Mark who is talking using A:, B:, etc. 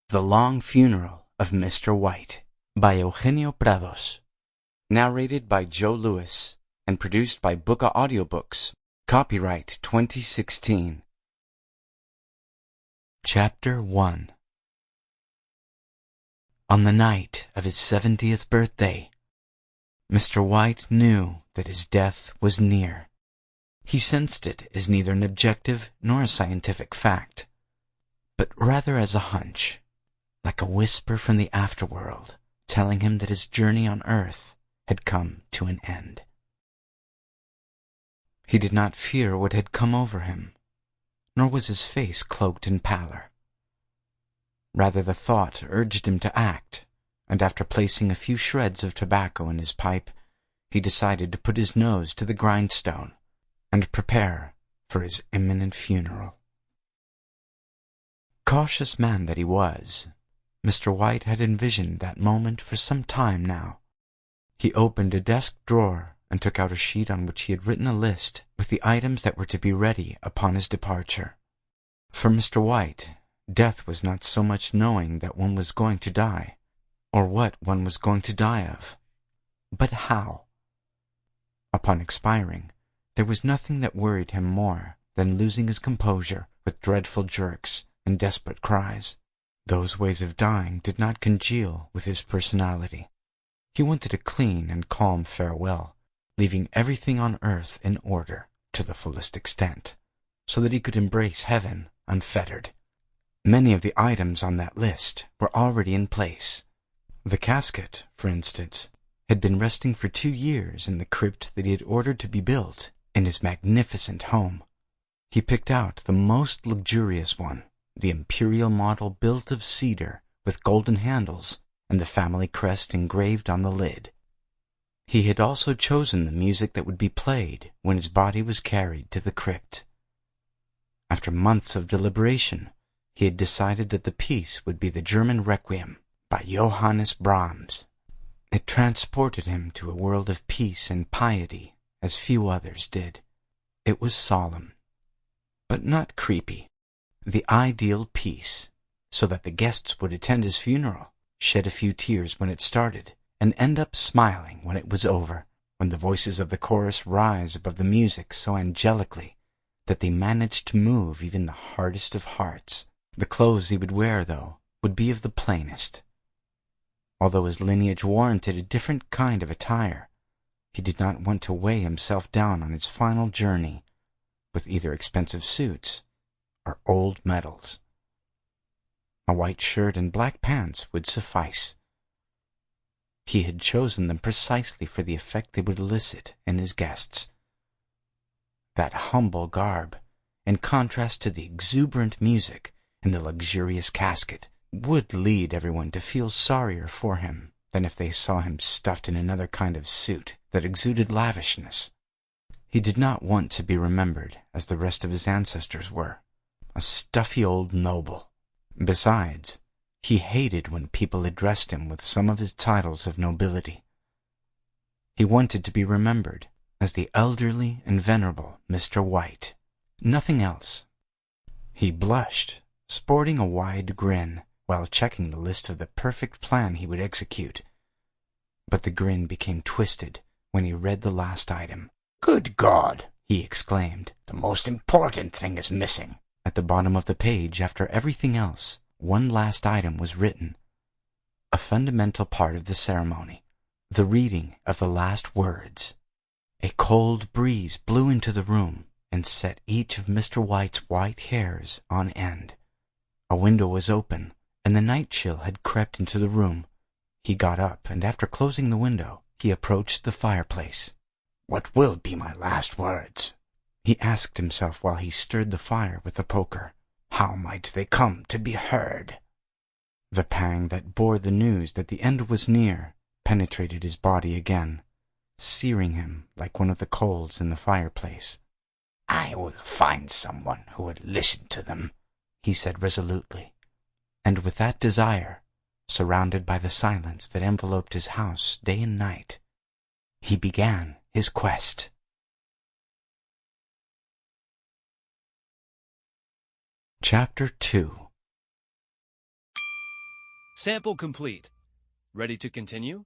A: The Long Funeral of Mr. White by Eugenio Prados. Narrated by Joe Lewis and produced by Booka Audiobooks. Copyright 2016. Chapter 1. On the night of his 70th birthday, Mr. White knew that his death was near. He sensed it as neither an objective nor a scientific fact, but rather as a hunch, like a whisper from the afterworld, telling him that his journey on earth had come to an end. He did not fear what had come over him, nor was his face cloaked in pallor. Rather, the thought urged him to act, and after placing a few shreds of tobacco in his pipe, he decided to put his nose to the grindstone and prepare for his imminent funeral. Cautious man that he was, Mr. White had envisioned that moment for some time now. He opened a desk drawer and took out a sheet on which he had written a list with the items that were to be ready upon his departure. For Mr. White, death was not so much knowing that one was going to die, or what one was going to die of, but how. Upon expiring, there was nothing that worried him more than losing his composure with dreadful jerks and desperate cries. Those ways of dying did not congeal with his personality. He wanted a clean and calm farewell, leaving everything on earth in order to the fullest extent, so that he could embrace heaven unfettered. Many of the items on that list were already in place. The casket, for instance, had been resting for 2 years in the crypt that he had ordered to be built in his magnificent home. He picked out the most luxurious one, the imperial model built of cedar with golden handles and the family crest engraved on the lid. He had also chosen the music that would be played when his body was carried to the crypt. After months of deliberation, he had decided that the piece would be the German Requiem by Johannes Brahms. It transported him to a world of peace and piety as few others did. It was solemn, but not creepy. The ideal piece, so that the guests would attend his funeral, shed a few tears when it started, and end up smiling when it was over, when the voices of the chorus rise above the music so angelically that they managed to move even the hardest of hearts. The clothes he would wear, though, would be of the plainest. Although his lineage warranted a different kind of attire, he did not want to weigh himself down on his final journey with either expensive suits or old medals. A white shirt and black pants would suffice. He had chosen them precisely for the effect they would elicit in his guests. That humble garb, in contrast to the exuberant music and the luxurious casket, would lead everyone to feel sorrier for him than if they saw him stuffed in another kind of suit that exuded lavishness. He did not want to be remembered as the rest of his ancestors were, a stuffy old noble. Besides, he hated when people addressed him with some of his titles of nobility. He wanted to be remembered as the elderly and venerable Mr. White. Nothing else. He blushed, sporting a wide grin, while checking the list of the perfect plan he would execute. But the grin became twisted when he read the last item. "Good God!" he exclaimed. "The most important thing is missing." At the bottom of the page, after everything else, one last item was written. A fundamental part of the ceremony, the reading of the last words. A cold breeze blew into the room and set each of Mr. White's white hairs on end. A window was open, and the night chill had crept into the room. He got up, and after closing the window, he approached the fireplace. "What will be my last words?" he asked himself while he stirred the fire with the poker. "How might they come to be heard?" The pang that bore the news that the end was near penetrated his body again, searing him like one of the coals in the fireplace. "I will find someone who would listen to them," he said resolutely. And with that desire, surrounded by the silence that enveloped his house day and night, he began his quest. Chapter 2.
B: Sample complete. Ready to continue?